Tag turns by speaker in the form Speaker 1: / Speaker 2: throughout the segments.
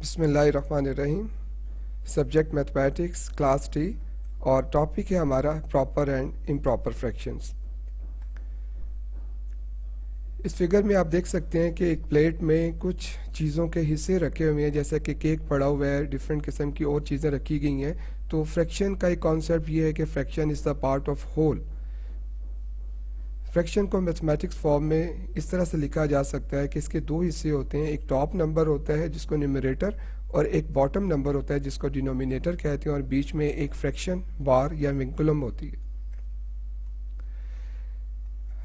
Speaker 1: बिस्मिल्लाहिर्रहमानिर्रहीम। Subject mathematics, class T, और topic है हमारा प्रॉपर एंड इम्प्रॉपर फ्रैक्शंस। इस फिगर में आप देख सकते हैं कि एक प्लेट में कुछ चीज़ों के हिस्से रखे हुए हैं, जैसे कि केक पड़ा हुआ है, डिफरेंट किस्म की और चीज़ें रखी गई हैं। तो फ्रैक्शन का एक कॉन्सेप्ट ये है कि fraction is the part of whole. Fraction को मैथमेटिक्स फॉर्म में इस तरह से लिखा जा सकता है कि इसके दो हिस्से होते हैं। एक टॉप नंबर होता है जिसको न्यूमरेटर, और एक बॉटम नंबर होता है जिसको डिनोमिनेटर कहते हैं, और बीच में एक फ्रैक्शन बार या विंकुलम होती है।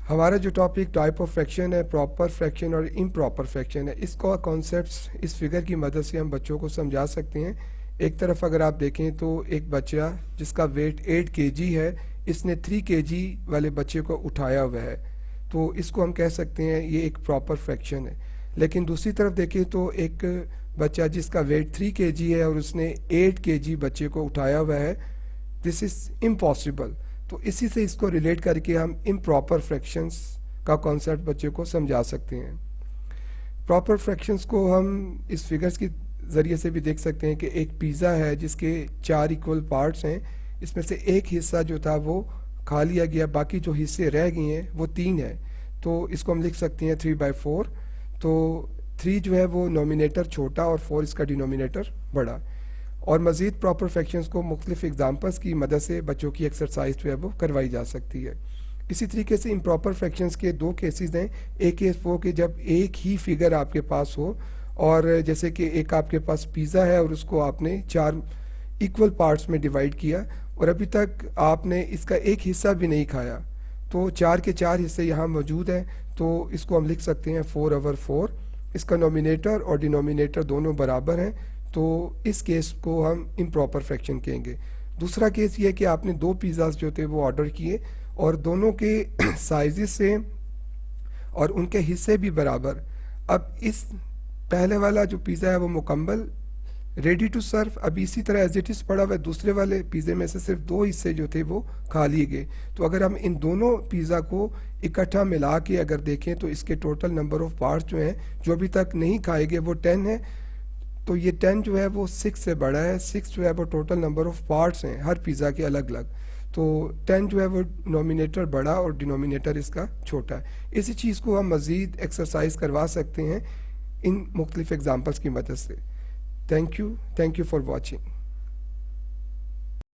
Speaker 1: हमारा जो टॉपिक टाइप ऑफ फ्रैक्शन है, प्रॉपर फ्रैक्शन और इम्प्रॉपर फ्रैक्शन है, इसका कॉन्सेप्ट्स इस फिगर की मदद से हम बच्चों को समझा सकते हैं। एक तरफ अगर आप देखें तो एक बच्चा जिसका वेट 8 kg है, इसने 3 kg वाले बच्चे को उठाया हुआ है, तो इसको हम कह सकते हैं ये एक प्रॉपर फ्रैक्शन है। लेकिन दूसरी तरफ देखें तो एक बच्चा जिसका वेट 3 kg है और उसने 8 kg बच्चे को उठाया हुआ है, दिस इज़ इम्पॉसिबल। तो इसी से इसको रिलेट करके हम इम्प्रॉपर फ्रैक्शंस का कॉन्सेप्ट बच्चे को समझा सकते हैं। प्रॉपर फ्रैक्शंस को हम इस फिगर्स की ज़रिए से भी देख सकते हैं कि एक पिज़्ज़ा है जिसके 4 इक्वल पार्ट्स हैं। इसमें से एक हिस्सा जो था वो खा लिया गया, बाकी जो हिस्से रह गए हैं वो 3 है। तो इसको हम लिख सकते हैं 3/4। तो 3 जो है वो नोमिनेटर छोटा और 4 इसका डिनोमिनेटर बड़ा। और मज़ीद प्रॉपर फ्रैक्शंस को मुख्तलिफ एग्जाम्पल्स की मदद से बच्चों की एक्सरसाइज जो है वो करवाई जा सकती है। इसी तरीके से इम्प्रॉपर फ्रैक्शंस के दो केसेस हैं। एक केस वो कि जब एक ही फिगर आपके पास हो, और जैसे कि एक आपके पास पिज़्ज़ा है और उसको आपने 4 इक्वल पार्ट्स में डिवाइड किया और अभी तक आपने इसका एक हिस्सा भी नहीं खाया, तो 4 के 4 हिस्से यहाँ मौजूद हैं। तो इसको हम लिख सकते हैं 4/4। इसका नोमिनेटर और डिनोमिनेटर दोनों बराबर हैं, तो इस केस को हम इम्प्रॉपर फ्रैक्शन कहेंगे। दूसरा केस ये है कि आपने 2 पिज़्ज़ाज जो थे वो ऑर्डर किए और दोनों के साइज़ से और उनके हिस्से भी बराबर। अब इस पहले वाला जो पिज़्ज़ा है वो मुकम्मल रेडी टू सर्व, अभी इसी तरह एज इट इज़ पड़ा हुआ है। दूसरे वाले पिज़्ज़े में से सिर्फ 2 हिस्से जो थे वो खा लिए गए। तो अगर हम इन दोनों पिज़्ज़ा को इकट्ठा मिला के अगर देखें तो इसके टोटल नंबर ऑफ पार्ट्स जो हैं जो अभी तक नहीं खाए गए वो 10 है। तो ये 10 जो है वो 6 से बड़ा है। 6 जो है वो टोटल नंबर ऑफ पार्ट्स हैं हर पिज़्ज़ा के अलग अलग। तो 10 जो है वो नोमिनेटर बड़ा और डिनोमिनेटर इसका छोटा है। इसी चीज़ को हम मज़ीद एक्सरसाइज करवा सकते हैं इन मुख्तलिफ एग्जाम्पल्स की मदद से। Thank you for watching.